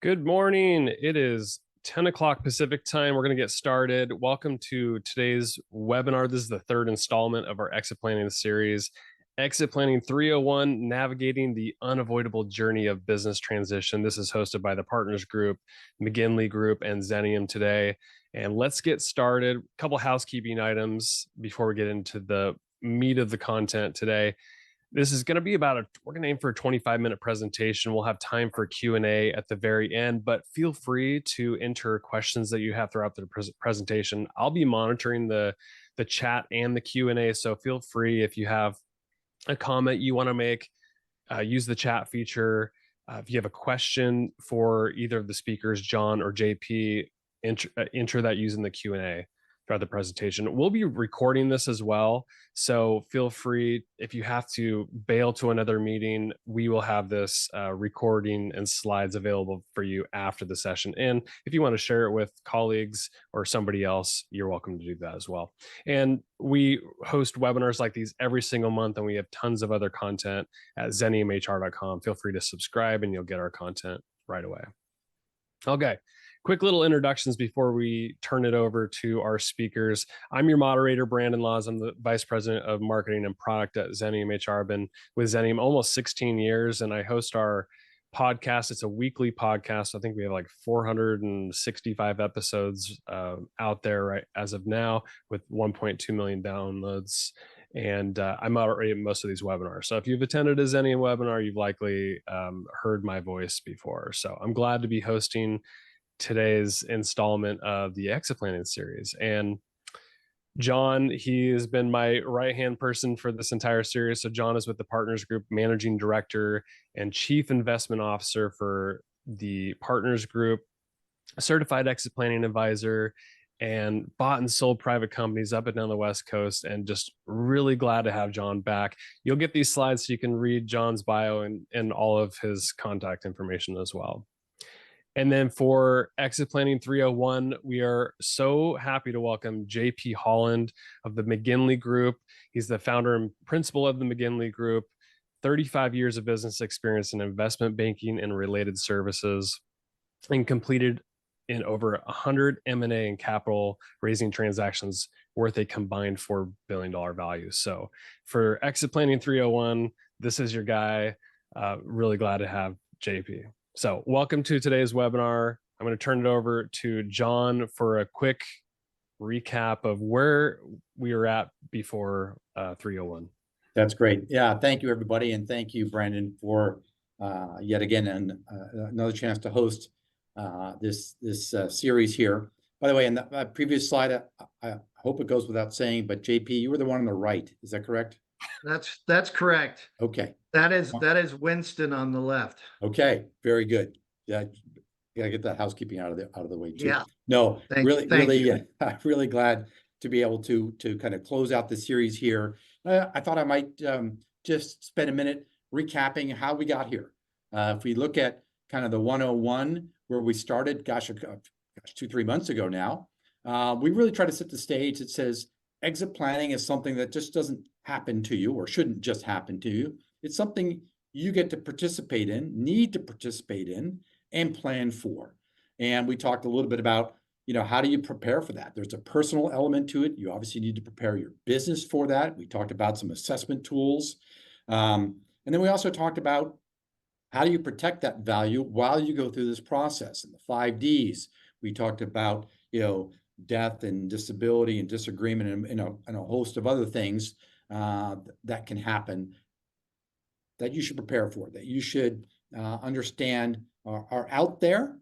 Good morning. It is 10 o'clock Pacific time. We're going to get started. Welcome to today's webinar. This is the third installment of our exit planning series. Exit Planning 301, Navigating the Unavoidable Journey of Business Transition. This is hosted by the Partners Group, McGinley Group, and Xenium today. And let's get started. A couple housekeeping items before we get into the meat of the content today. This is going to be we're going to aim for a 25-minute presentation. We'll have time for Q&A at the very end, but feel free to enter questions that you have throughout the presentation. I'll be monitoring the chat and the Q&A, so feel free if you have a comment you want to make, use the chat feature. If you have a question for either of the speakers, John or JP, enter that using the Q&A throughout the presentation. We'll be recording this as well, so feel free, if you have to bail to another meeting, we will have this recording and slides available for you after the session. And if you want to share it with colleagues or somebody else, you're welcome to do that as well. And we host webinars like these every single month, and we have tons of other content at xeniumhr.com. Feel free to subscribe and you'll get our content right away. Okay. Quick little introductions before we turn it over to our speakers. I'm your moderator, Brandon Laws. I'm the Vice President of Marketing and Product at Xenium HR. I've been with Xenium almost 16 years, and I host our podcast. It's a weekly podcast. I think we have like 465 episodes out there right as of now, with 1.2 million downloads. And I moderate most of these webinars. So if you've attended a Xenium webinar, you've likely heard my voice before. So I'm glad to be hosting today's installment of the exit planning series. And John, he has been my right-hand person for this entire series. So John is with the Partners Group, Managing Director and Chief Investment Officer for the Partners Group, a certified exit planning advisor, and bought and sold private companies up and down the West Coast. And just really glad to have John back. You'll get these slides so you can read John's bio and all of his contact information as well. And then for Exit Planning 301, we are so happy to welcome JP Holland of the McGinley Group. He's the founder and principal of the McGinley Group, 35 years of business experience in investment banking and related services, and completed in over 100 M&A and capital raising transactions worth a combined $4 billion value. So for Exit Planning 301, this is your guy. Really glad to have JP. So welcome to today's webinar. I'm going to turn it over to John for a quick recap of where we were at before 301. That's great. Yeah, thank you, everybody. And thank you, Brandon, for yet again another chance to host this series here. By the way, in the previous slide, I hope it goes without saying, but JP, you were the one on the right. Is that correct? That's correct. Okay. That is Winston on the left. Okay, very good. Yeah, gotta get that housekeeping out of the way too. Yeah. No, Thank really, you. I'm really glad to be able to kind of close out the series here. I thought I might just spend a minute recapping how we got here. If we look at kind of the 101 where we started, 2-3 months ago now, we really try to set the stage. It says exit planning is something that just doesn't happen to you, or shouldn't just happen to you. It's something you get to participate in, need to participate in, and plan for. And we talked a little bit about, how do you prepare for that? There's a personal element to it. You obviously need to prepare your business for that. We talked about some assessment tools. And then we also talked about how do you protect that value while you go through this process. And the 5 Ds, we talked about, death and disability and disagreement and a host of other things that can happen that you should prepare for, that you should understand are out there.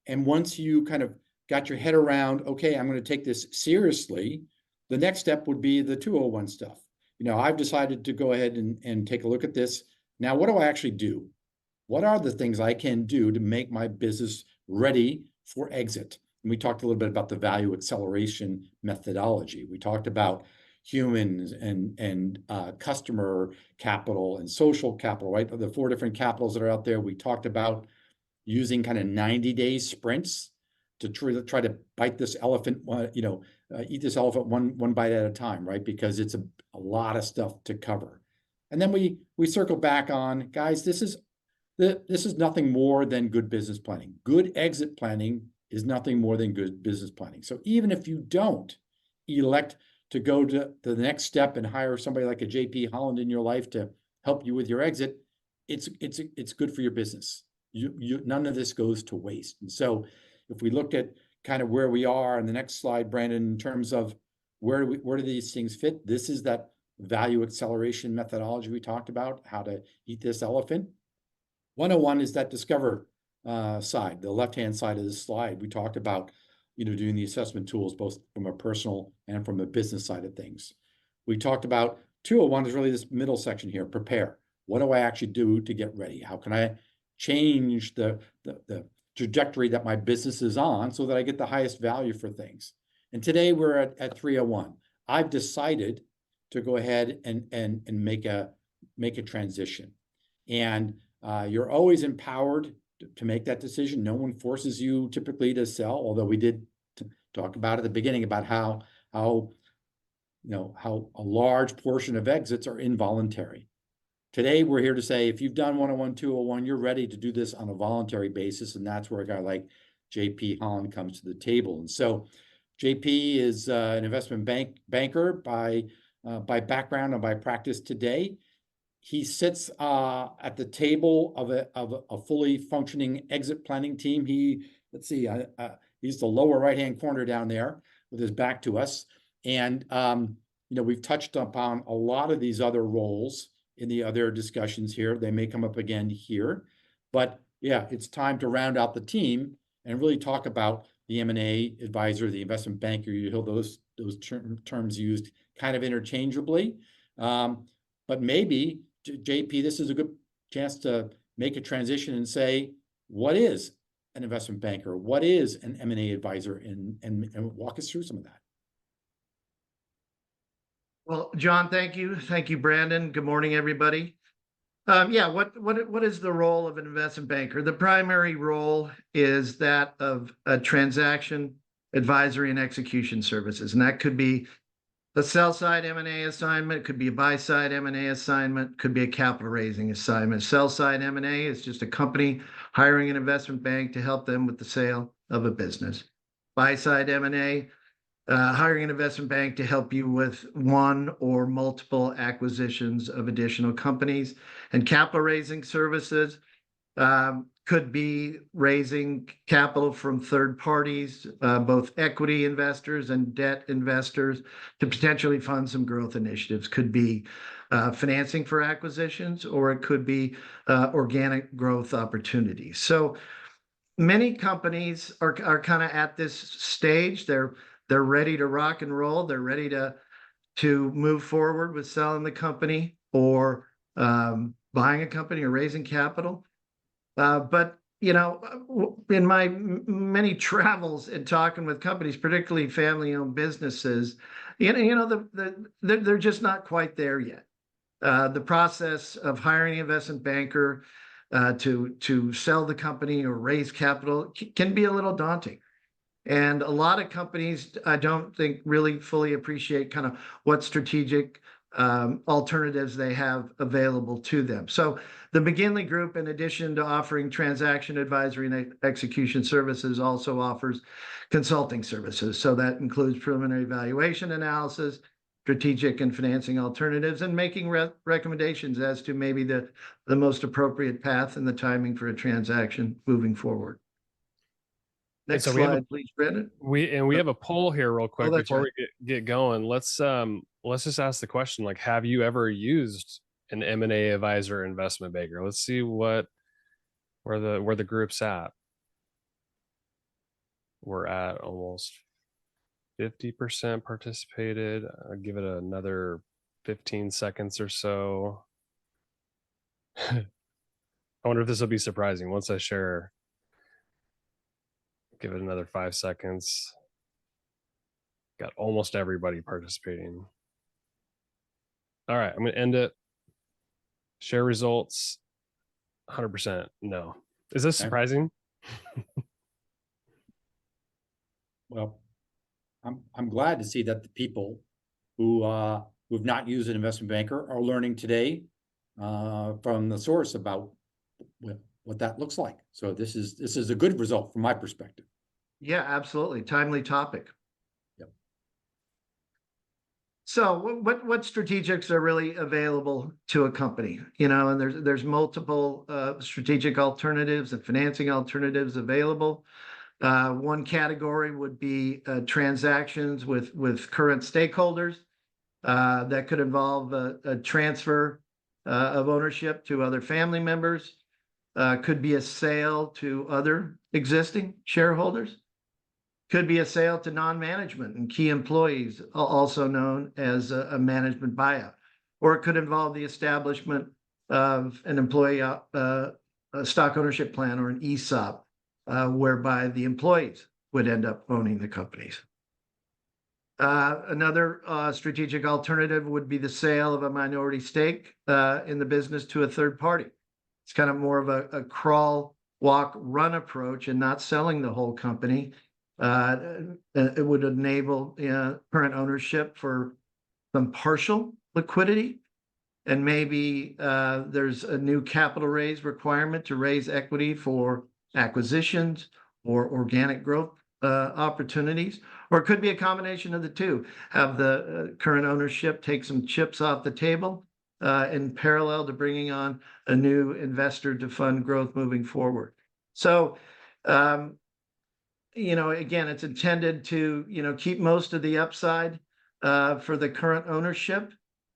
And once you kind of got your head around, okay, I'm going to take this seriously, the next step would be the 201 stuff. I've decided to go ahead and take a look at this. Now, what do I actually do? What are the things I can do to make my business ready for exit? And we talked a little bit about the value acceleration methodology. We talked about humans and customer capital and social capital, right? The 4 different capitals that are out there. We talked about using kind of 90-day sprints to try to bite this elephant, eat this elephant one bite at a time, right? Because it's a lot of stuff to cover. And then we circle back on, guys, this is This is nothing more than good business planning. Good exit planning is nothing more than good business planning. So even if you don't elect to go to the next step and hire somebody like a JP Holland in your life to help you with your exit, it's good for your business. None of this goes to waste. And so if we looked at kind of where we are on the next slide, Brandon, in terms of where do these things fit, this is that value acceleration methodology we talked about, how to eat this elephant. 101 is that discover side, the left-hand side of this slide. We talked about, doing the assessment tools, both from a personal and from a business side of things. We talked about 201 is really this middle section here, prepare. What do I actually do to get ready? How can I change the trajectory that my business is on so that I get the highest value for things? And today we're at 301. I've decided to go ahead and make a transition. And you're always empowered to make that decision. No one forces you typically to sell, although we did talk about at the beginning about how a large portion of exits are involuntary. Today, we're here to say, if you've done 101, 201, you're ready to do this on a voluntary basis. And that's where a guy like JP Holland comes to the table. And so JP is an investment banker by background and by practice today. He sits at the table of a fully functioning exit planning team. He's the lower right-hand corner down there with his back to us. And, we've touched upon a lot of these other roles in the other discussions here. They may come up again here. But yeah, it's time to round out the team and really talk about the M&A advisor, the investment banker. You hear those terms used kind of interchangeably. But maybe, JP, this is a good chance to make a transition and say, what is an investment banker? What is an M&A advisor? And walk us through some of that. Well, John, thank you. Thank you, Brandon. Good morning, everybody. What is the role of an investment banker? The primary role is that of a transaction advisory and execution services. And that could be a sell-side M&A assignment, could be a buy-side M&A assignment, could be a capital raising assignment. Sell-side M&A is just a company hiring an investment bank to help them with the sale of a business. Buy-side M&A, hiring an investment bank to help you with one or multiple acquisitions of additional companies. And capital raising services could be raising capital from third parties, both equity investors and debt investors, to potentially fund some growth initiatives. Could be financing for acquisitions, or it could be organic growth opportunities. So many companies are kind of at this stage. They're ready to rock and roll. They're ready to move forward with selling the company or buying a company or raising capital. But in my many travels and talking with companies, particularly family-owned businesses, they're just not quite there yet. The process of hiring an investment banker to sell the company or raise capital can be a little daunting. And a lot of companies, I don't think, really fully appreciate kind of what strategic alternatives they have available to them. So the McGinley Group, in addition to offering transaction advisory and execution services, also offers consulting services. So that includes preliminary valuation analysis, strategic and financing alternatives, and making recommendations as to maybe the most appropriate path and the timing for a transaction moving forward. Next slide, please, Brandon. We have a poll here real quick before right. we get going. Let's just ask the question, like, have you ever used an M&A advisor or investment banker? Let's see where the group's at. We're at almost 50% participated. I'll give it another 15 seconds or so. I wonder if this will be surprising once I share. Give it another 5 seconds. Got almost everybody participating. All right, I'm going to end it. Share results. 100% no. Is this surprising? Well, I'm glad to see that the people who've not used an investment banker are learning today from the source about what that looks like. So this is a good result from my perspective. Yeah, absolutely. Timely topic. Yep. So what strategics are really available to a company? You know, and there's multiple strategic alternatives and financing alternatives available. One category would be transactions with current stakeholders. That could involve a transfer of ownership to other family members. Could be a sale to other existing shareholders. Could be a sale to non-management and key employees, also known as a management buyout. Or it could involve the establishment of an employee a stock ownership plan or an ESOP, whereby the employees would end up owning the companies. Another strategic alternative would be the sale of a minority stake in the business to a third party. It's kind of more of a crawl, walk, run approach and not selling the whole company. It would enable current ownership for some partial liquidity. And maybe there's a new capital raise requirement to raise equity for acquisitions or organic growth opportunities. Or it could be a combination of the two. Have the current ownership take some chips off the table in parallel to bringing on a new investor to fund growth moving forward. So, you know, again, it's intended to, you know, keep most of the upside for the current ownership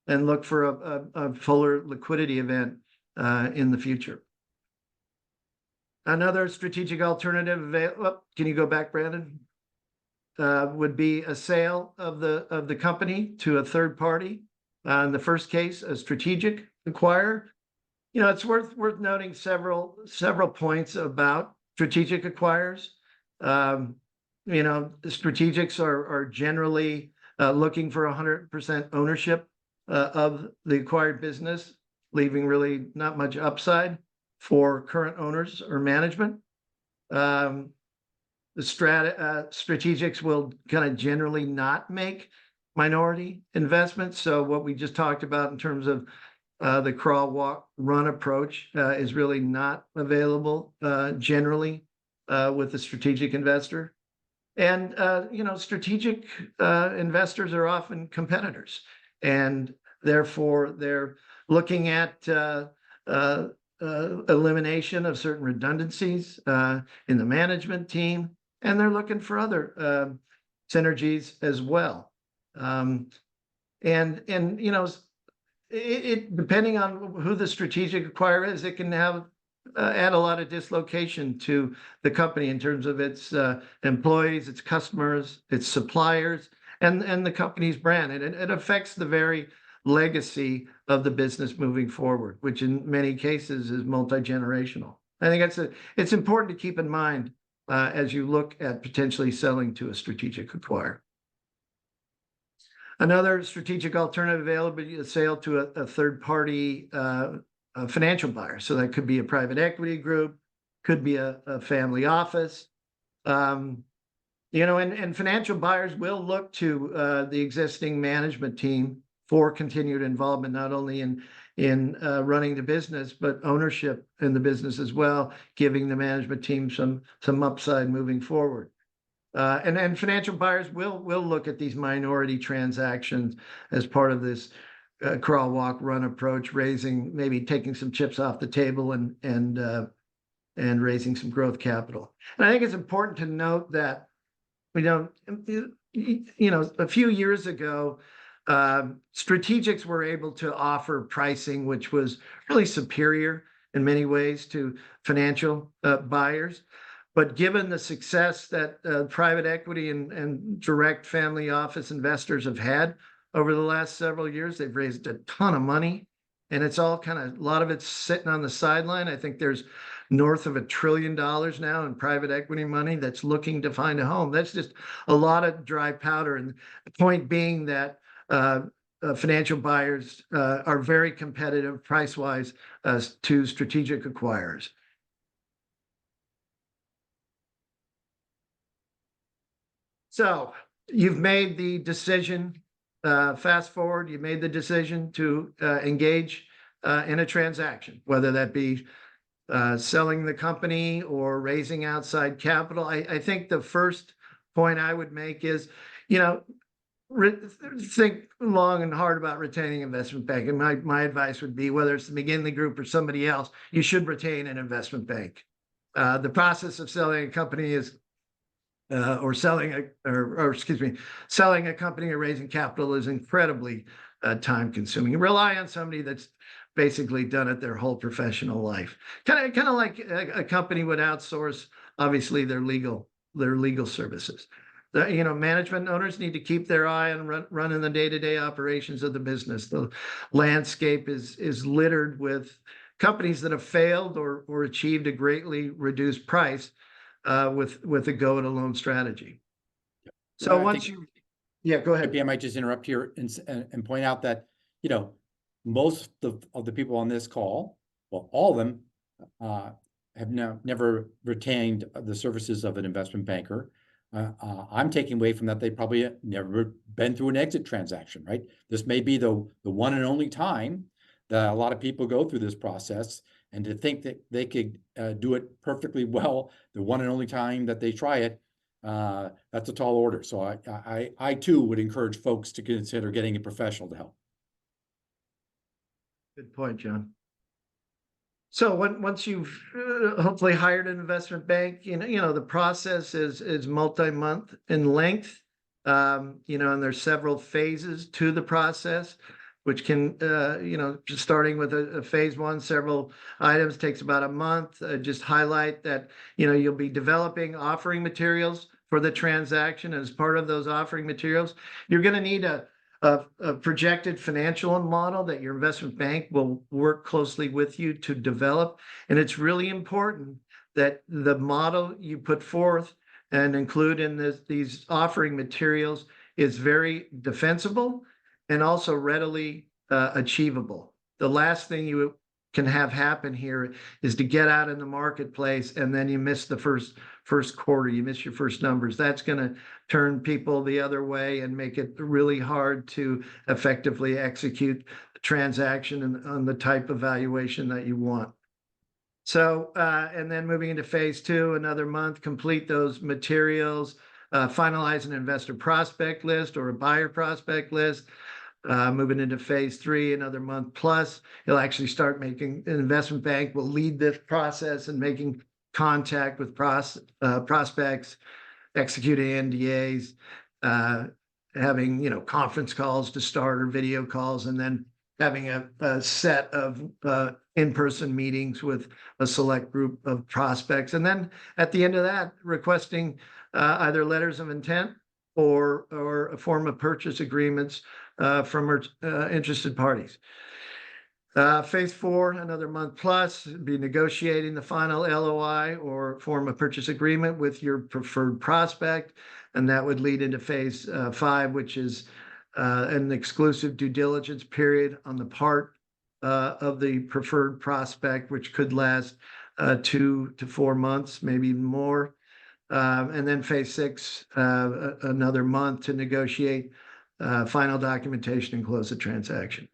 and look for a fuller liquidity event in the future. Another strategic alternative, can you go back, Brandon? Would be a sale of the company to a third party. In the first case, a strategic acquirer. You know, it's worth noting several points about strategic acquirers. You know, the strategics are generally looking for 100% ownership of the acquired business, leaving really not much upside for current owners or management. The strategics will kind of generally not make minority investments. So what we just talked about in terms of the crawl, walk, run approach is really not available generally with the strategic investor. And, you know, strategic investors are often competitors, and therefore they're looking at elimination of certain redundancies in the management team, and they're looking for other synergies as well. And you know, it depending on who the strategic acquirer is, it can have add a lot of dislocation to the company in terms of its employees, its customers, its suppliers, and the company's brand. And it affects the very legacy of the business moving forward, which in many cases is multi-generational. I think it's important to keep in mind as you look at potentially selling to a strategic acquirer. Another strategic alternative available is a sale to a third-party financial buyer. So that could be a private equity group, could be a family office. You know, and financial buyers will look to the existing management team for continued involvement, not only in running the business, but ownership in the business as well, giving the management team some upside moving forward. And financial buyers will look at these minority transactions as part of this crawl, walk, run approach, maybe taking some chips off the table and raising some growth capital. And I think it's important to note that you know, a few years ago, strategics were able to offer pricing which was really superior in many ways to financial buyers. But given the success that private equity and direct family office investors have had over the last several years, they've raised a ton of money, and it's all kind of, a lot of it's sitting on the sideline. I think there's north of $1 trillion now in private equity money that's looking to find a home. That's just a lot of dry powder. And the point being that financial buyers are very competitive price-wise to strategic acquirers. So you've made the decision, fast forward, you made the decision to engage in a transaction, whether that be selling the company or raising outside capital. I think the first point I would make is, think long and hard about retaining investment bank. And my advice would be, whether it's the McGinley Group or somebody else, you should retain an investment bank. The process of selling a company is, selling a company or raising capital is incredibly time consuming. Rely on somebody that's basically done it their whole professional life. Kind of like a company would outsource, obviously, their legal services. Management owners need to keep their eye on running the day-to-day operations of the business. The landscape is littered with companies that have failed or achieved a greatly reduced price with a go-it-alone strategy. So go ahead. Maybe I might just interrupt here and point out that, most of the people on this call, well, all of them have never retained the services of an investment banker. I'm taking away from that they probably never been through an exit transaction, right? This may be the one and only time that a lot of people go through this process, and to think that they could do it perfectly well the one and only time that they try it, that's a tall order. So I too would encourage folks to consider getting a professional to help. Good point, John. So once you've hopefully hired an investment bank, the process is multi-month in length, and there's several phases to the process, which can, starting with a phase one, several items takes about a month. Just highlight that, you'll be developing offering materials for the transaction. As part of those offering materials, you're going to need a projected financial model that your investment bank will work closely with you to develop. And it's really important that the model you put forth and include in these offering materials is very defensible and also readily achievable. The last thing you can have happen here is to get out in the marketplace and then you miss the first quarter, you miss your first numbers. That's going to turn people the other way and make it really hard to effectively execute the transaction on the type of valuation that you want. So, and then moving into phase two, another month, complete those materials, finalize an investor prospect list or a buyer prospect list. Moving into phase three, another month plus, you'll actually start making an investment bank will lead this process and making contact with prospects, executing NDAs, having conference calls to start or video calls, and then having a set of in-person meetings with a select group of prospects, and then at the end of that, requesting either letters of intent or a form of purchase agreements from interested parties. Phase four, another month plus, be negotiating the final LOI or form of purchase agreement with your preferred prospect. And that would lead into phase five, which is an exclusive due diligence period on the part of the preferred prospect, which could last 2 to 4 months, maybe even more. And then phase six, another month to negotiate final documentation and close the transaction.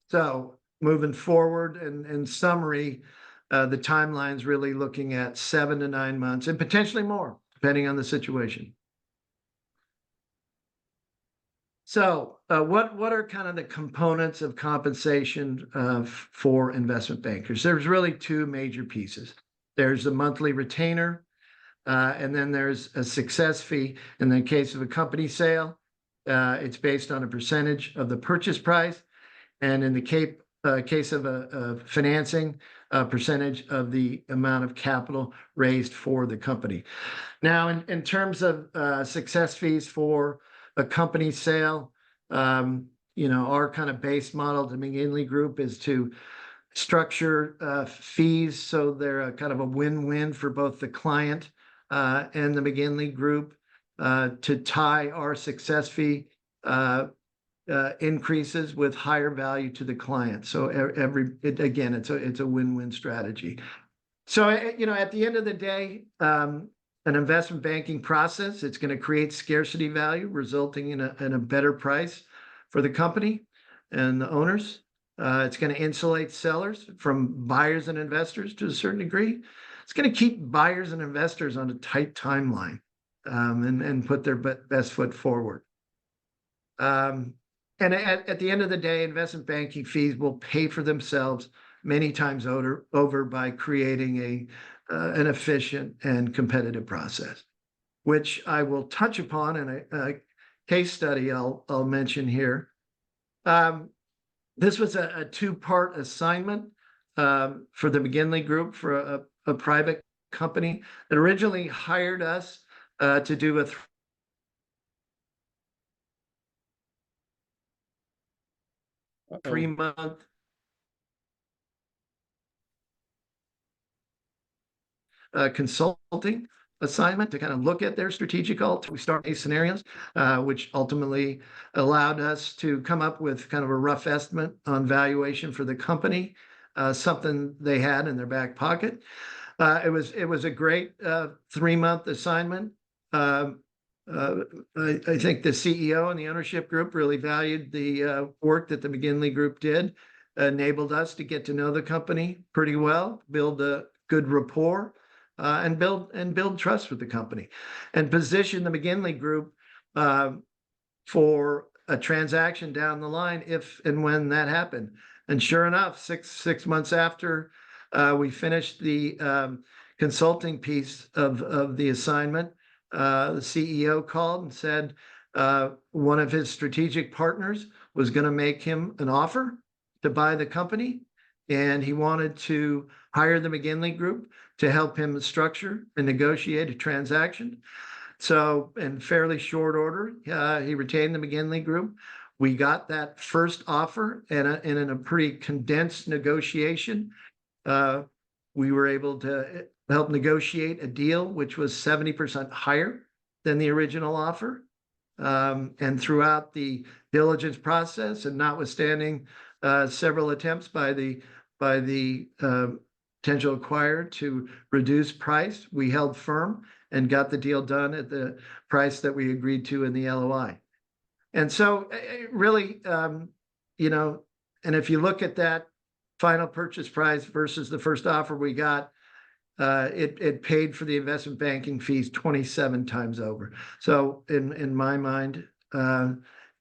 So moving forward, in summary, the timeline's really looking at 7 to 9 months and potentially more, depending on the situation. So what are kind of the components of compensation for investment bankers? There's really two major pieces. There's a monthly retainer, and then there's a success fee. In the case of a company sale, it's based on a percentage of the purchase price. And in the case of a financing, a percentage of the amount of capital raised for the company. Now, in terms of success fees for a company sale, our kind of base model, the McGinley Group, is to structure fees so they're a kind of a win-win for both the client and the McGinley Group, to tie our success fee increases with higher value to the client. So again, it's a win-win strategy. So at the end of the day, an investment banking process, it's going to create scarcity value, resulting in a better price for the company and the owners. It's going to insulate sellers from buyers and investors to a certain degree. It's going to keep buyers and investors on a tight timeline, and put their best foot forward. And at the end of the day, investment banking fees will pay for themselves many times over by creating an efficient and competitive process, which I will touch upon in a case study I'll mention here. This was a two-part assignment for the McGinley Group for a private company that originally hired us to do a 3-month consulting assignment to kind of look at their strategic alt. We start these scenarios, which ultimately allowed us to come up with kind of a rough estimate on valuation for the company, something they had in their back pocket. It was a great 3-month assignment. I think the CEO and the ownership group really valued the work that the McGinley Group did, enabled us to get to know the company pretty well, build a good rapport, and build trust with the company, and position the McGinley Group for a transaction down the line if and when that happened. And sure enough, six months after we finished the consulting piece of the assignment, the CEO called and said one of his strategic partners was going to make him an offer to buy the company, and he wanted to hire the McGinley Group to help him structure and negotiate a transaction. So in fairly short order, he retained the McGinley Group. We got that first offer, and in a pretty condensed negotiation, we were able to help negotiate a deal which was 70% higher than the original offer. And throughout the diligence process, and notwithstanding several attempts by the potential acquirer to reduce price, we held firm and got the deal done at the price that we agreed to in the LOI. And so really, and if you look at that final purchase price versus the first offer we got, it paid for the investment banking fees 27 times over. So in my mind,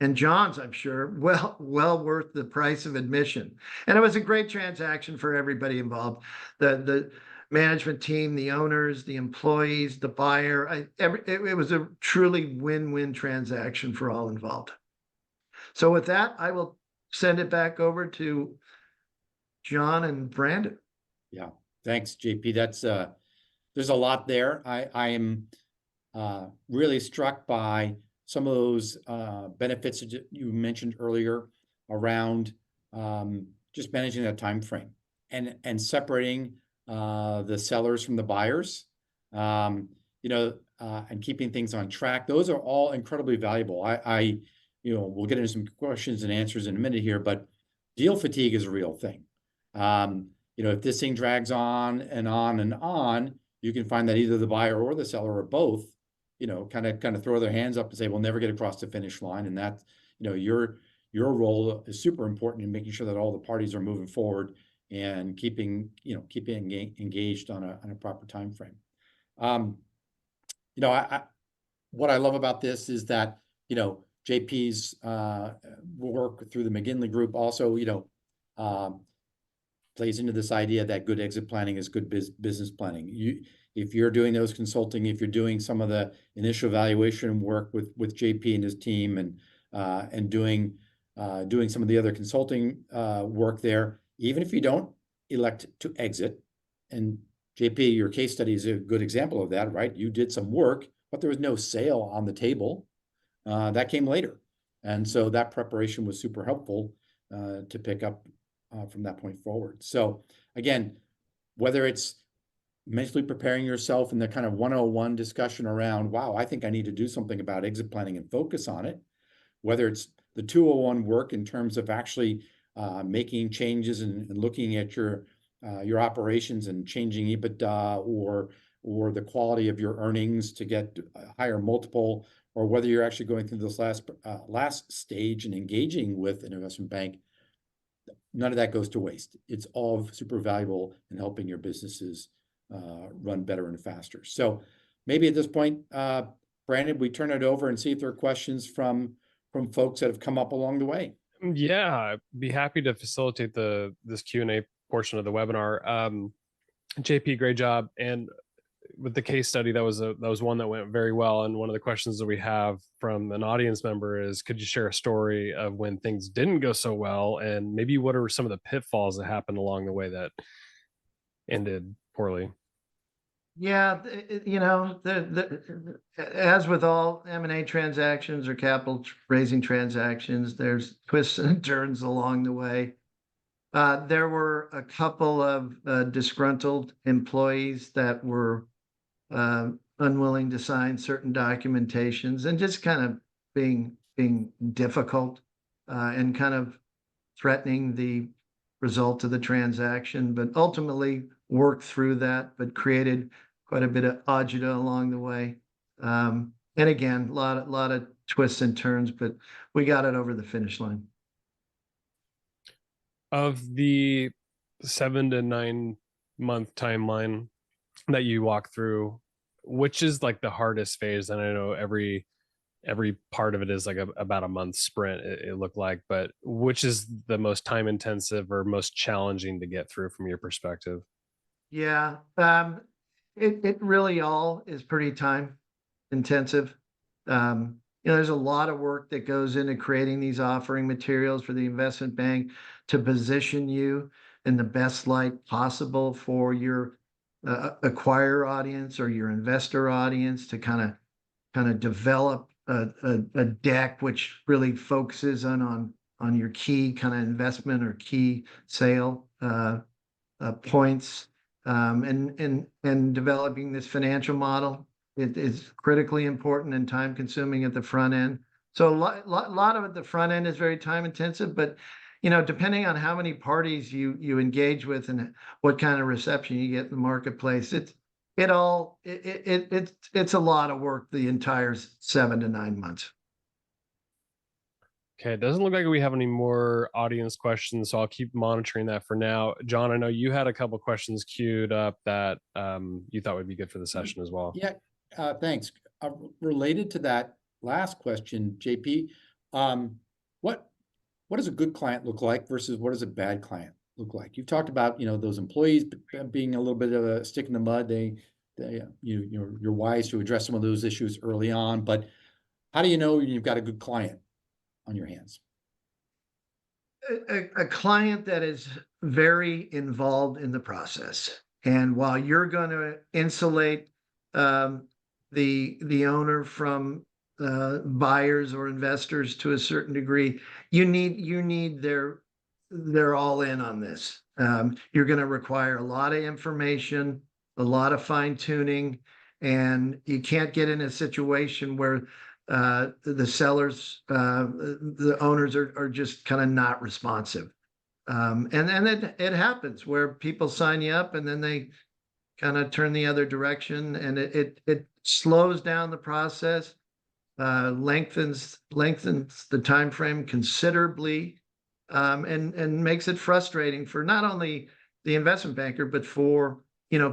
and John's, I'm sure, well worth the price of admission. And it was a great transaction for everybody involved. The management team, the owners, the employees, the buyer. It was a truly win-win transaction for all involved. So with that, I will send it back over to John and Brandon. Yeah, thanks, JP. That's there's a lot there. I am really struck by some of those benefits that you mentioned earlier around just managing that time frame and separating the sellers from the buyers, and keeping things on track. Those are all incredibly valuable. We'll get into some questions and answers in a minute here, but deal fatigue is a real thing. If this thing drags on and on and on, you can find that either the buyer or the seller or both, kind of throw their hands up and say, we'll never get across the finish line. And that, your role is super important in making sure that all the parties are moving forward and keeping engaged on a proper time frame. What I love about this is that, JP's work through the McGinley Group also, plays into this idea that good exit planning is good business planning. If you're doing those consulting, if you're doing some of the initial evaluation work with JP and his team, and doing some of the other consulting work there, even if you don't elect to exit, and JP, your case study is a good example of that, right? You did some work, but there was no sale on the table. That came later. And so that preparation was super helpful to pick up from that point forward. So again, whether it's mentally preparing yourself in the kind of 101 discussion around, wow, I think I need to do something about exit planning and focus on it, whether it's the 201 work in terms of actually making changes and looking at your operations and changing EBITDA or the quality of your earnings to get a higher multiple, or whether you're actually going through this last stage and engaging with an investment bank, none of that goes to waste. It's all super valuable in helping your businesses run better and faster. So maybe at this point, Brandon, we turn it over and see if there are questions from folks that have come up along the way. Yeah, I'd be happy to facilitate this Q&A portion of the webinar. JP, great job. And with the case study, that was one that went very well. And one of the questions that we have from an audience member is, could you share a story of when things didn't go so well, and maybe what are some of the pitfalls that happened along the way that ended poorly? Yeah, as with all M&A transactions or capital raising transactions, there's twists and turns along the way. There were a couple of disgruntled employees that were unwilling to sign certain documentations and just kind of being difficult and kind of threatening the result of the transaction, but ultimately worked through that, but created quite a bit of agita along the way. And again, a lot of twists and turns, but we got it over the finish line. Of the 7 to 9 month timeline that you walk through, which is like the hardest phase? And I know every part of it is like about a month sprint, it looked like, but which is the most time intensive or most challenging to get through from your perspective? Yeah, it really all is pretty time intensive. There's a lot of work that goes into creating these offering materials for the investment bank to position you in the best light possible for your acquire audience or your investor audience, to kind of develop a deck which really focuses on your key kind of investment or key sale points, and developing this financial model. It is critically important and time consuming at the front end. So a lot of it, the front end is very time intensive, but depending on how many parties you engage with and what kind of reception you get in the marketplace, it's a lot of work the entire 7 to 9 months. Okay, it doesn't look like we have any more audience questions, so I'll keep monitoring that for now. John, I know you had a couple questions queued up that you thought would be good for the session as well. Yeah, thanks. Related to that last question, JP, what does a good client look like versus what does a bad client look like? You've talked about those employees being a little bit of a stick in the mud. You're wise to address some of those issues early on, but how do you know you've got a good client on your hands? A client that is very involved in the process, and while you're going to insulate the owner from buyers or investors to a certain degree, you need they're all in on this. You're going to require a lot of information, a lot of fine tuning, and you can't get in a situation where the sellers, the owners are just kind of not responsive. And then it happens where people sign you up and then they kind of turn the other direction, and it slows down the process, lengthens the time frame considerably, and makes it frustrating for not only the investment banker, but for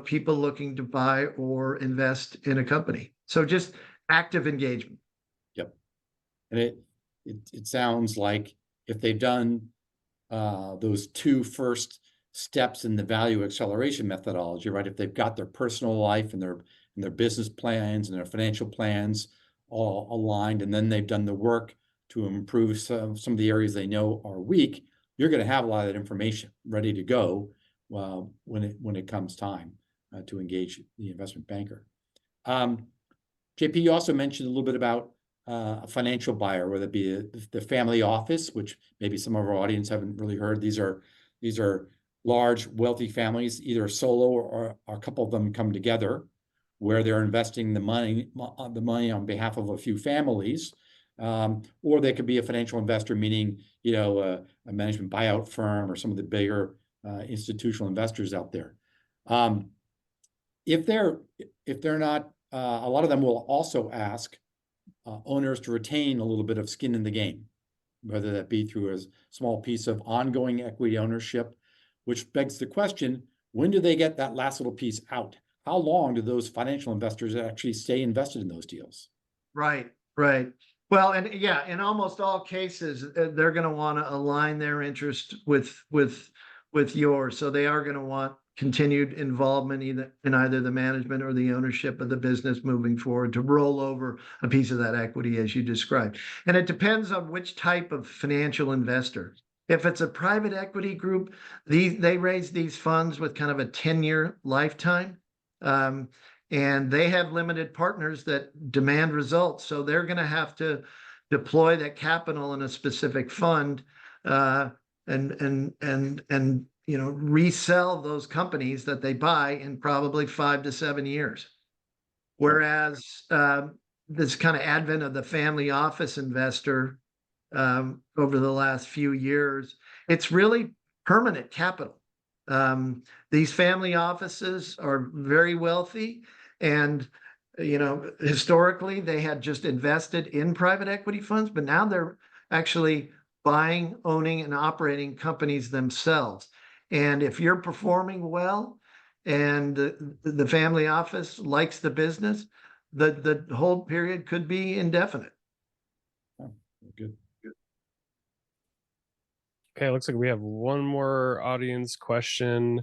people looking to buy or invest in a company. So just active engagement. Yep. And it sounds like if they've done those 2 first steps in the value acceleration methodology, right? If they've got their personal life and their business plans and their financial plans all aligned, and then they've done the work to improve some of the areas they know are weak, you're going to have a lot of that information ready to go when it comes time to engage the investment banker. JP, you also mentioned a little bit about a financial buyer, whether it be the family office, which maybe some of our audience haven't really heard. These are large, wealthy families, either solo or a couple of them come together, where they're investing the money on behalf of a few families, or they could be a financial investor, meaning a management buyout firm or some of the bigger institutional investors out there. If they're not, a lot of them will also ask owners to retain a little bit of skin in the game. whether that be through a small piece of ongoing equity ownership, which begs the question, when do they get that last little piece out? How long do those financial investors actually stay invested in those deals? Right, right. Well, and yeah, in almost all cases, they're going to want to align their interest with yours. So they are going to want continued involvement in either the management or the ownership of the business moving forward to roll over a piece of that equity as you described. And it depends on which type of financial investor. If it's a private equity group, they raise these funds with kind of a 10-year lifetime. And they have limited partners that demand results. So they're going to have to deploy that capital in a specific fund, and resell those companies that they buy in probably 5 to 7 years. Whereas this kind of advent of the family office investor over the last few years, it's really permanent capital. These family offices are very wealthy, and historically they had just invested in private equity funds, but now they're actually buying, owning, and operating companies themselves. And if you're performing well and the family office likes the business, the hold period could be indefinite. Oh, good. Okay, looks like we have one more audience question.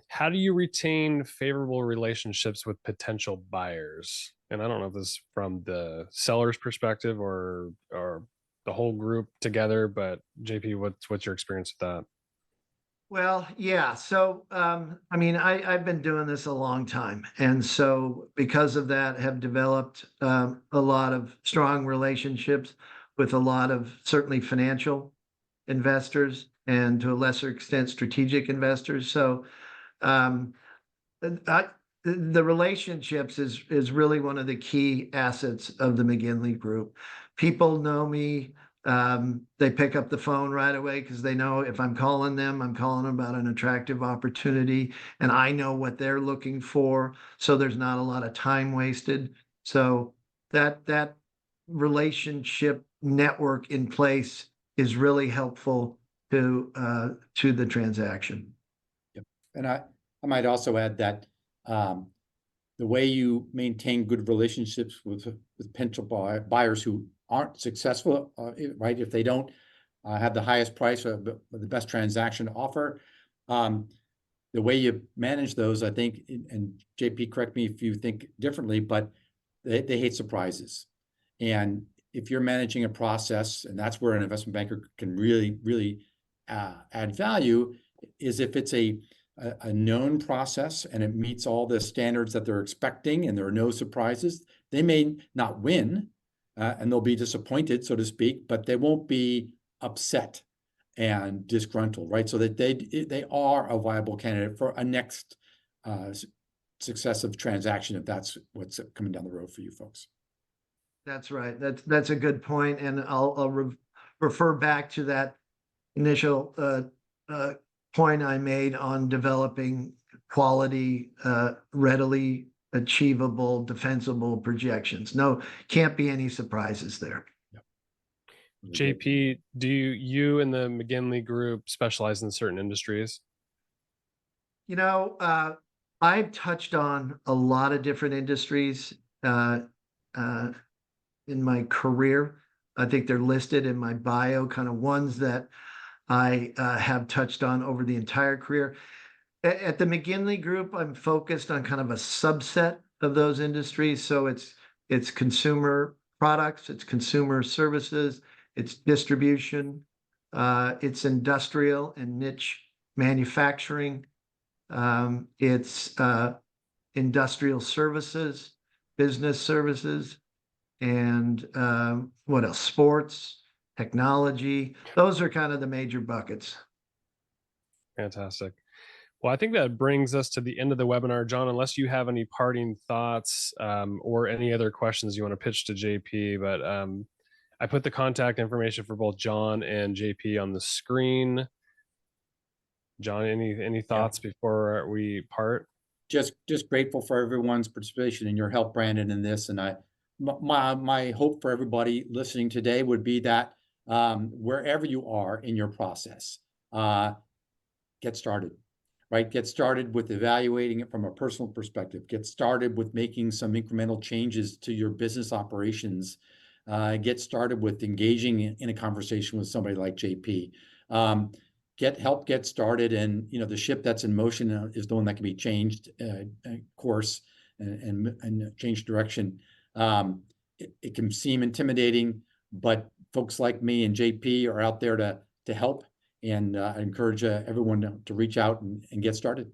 How do you retain favorable relationships with potential buyers? And I don't know if this is from the seller's perspective or the whole group together, but JP, what's your experience with that? Well, yeah. So, I've been doing this a long time. And so because of that, have developed a lot of strong relationships with a lot of certainly financial investors and to a lesser extent, strategic investors. So, the relationships is really one of the key assets of the McGinley Group. People know me. They pick up the phone right away because they know if I'm calling them about an attractive opportunity, and I know what they're looking for. So there's not a lot of time wasted. So that relationship network in place is really helpful to the transaction. Yep. And I might also add that the way you maintain good relationships with potential buyers who aren't successful, right? If they don't have the highest price or the best transaction to offer, the way you manage those, I think, and JP, correct me if you think differently, but they hate surprises. And if you're managing a process, and that's where an investment banker can really add value, is if it's a known process and it meets all the standards that they're expecting and there are no surprises, they may not win and they'll be disappointed, so to speak, but they won't be upset and disgruntled, right? So that they are a viable candidate for a next successive transaction, if that's what's coming down the road for you folks. That's right. That's a good point, and I'll refer back to that initial point I made on developing quality, readily achievable, defensible projections. No, can't be any surprises there. Yep. JP, do you and the McGinley Group specialize in certain industries? I've touched on a lot of different industries in my career. I think they're listed in my bio, kind of ones that I have touched on over the entire career. At the McGinley Group, I'm focused on kind of a subset of those industries. So it's consumer products, it's consumer services, it's distribution, it's industrial and niche manufacturing, it's industrial services, business services, and what else? Sports, technology. Those are kind of the major buckets. Fantastic. Well, I think that brings us to the end of the webinar. John, unless you have any parting thoughts or any other questions you want to pitch to JP, but I put the contact information for both John and JP on the screen. John, any thoughts before we part? Just grateful for everyone's participation and your help, Brandon, in this. And my hope for everybody listening today would be that wherever you are in your process, get started. Right? Get started with evaluating it from a personal perspective. Get started with making some incremental changes to your business operations. Get started with engaging in a conversation with somebody like JP. Get started, and the ship that's in motion is the one that can be changed course and change direction. It can seem intimidating, but folks like me and JP are out there to help. And I encourage everyone to reach out and get started.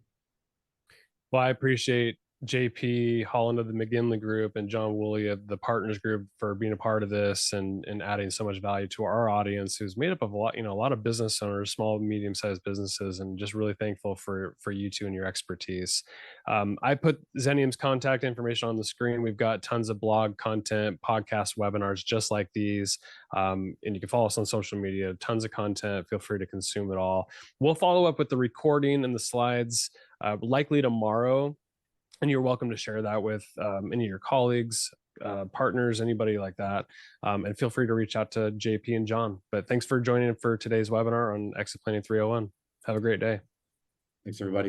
Well, I appreciate JP Holland of the McGinley Group and John Woolley of the Partners Group for being a part of this and adding so much value to our audience, who's made up of a lot of business owners, small, medium-sized businesses, and just really thankful for you two and your expertise. I put Xenium's contact information on the screen. We've got tons of blog content, podcast, webinars just like these, and you can follow us on social media. Tons of content. Feel free to consume it all. We'll follow up with the recording and the slides likely tomorrow. And you're welcome to share that with any of your colleagues, partners, anybody like that. And feel free to reach out to JP and John. But thanks for joining for today's webinar on Exit Planning 301. Have a great day. Thanks, everybody.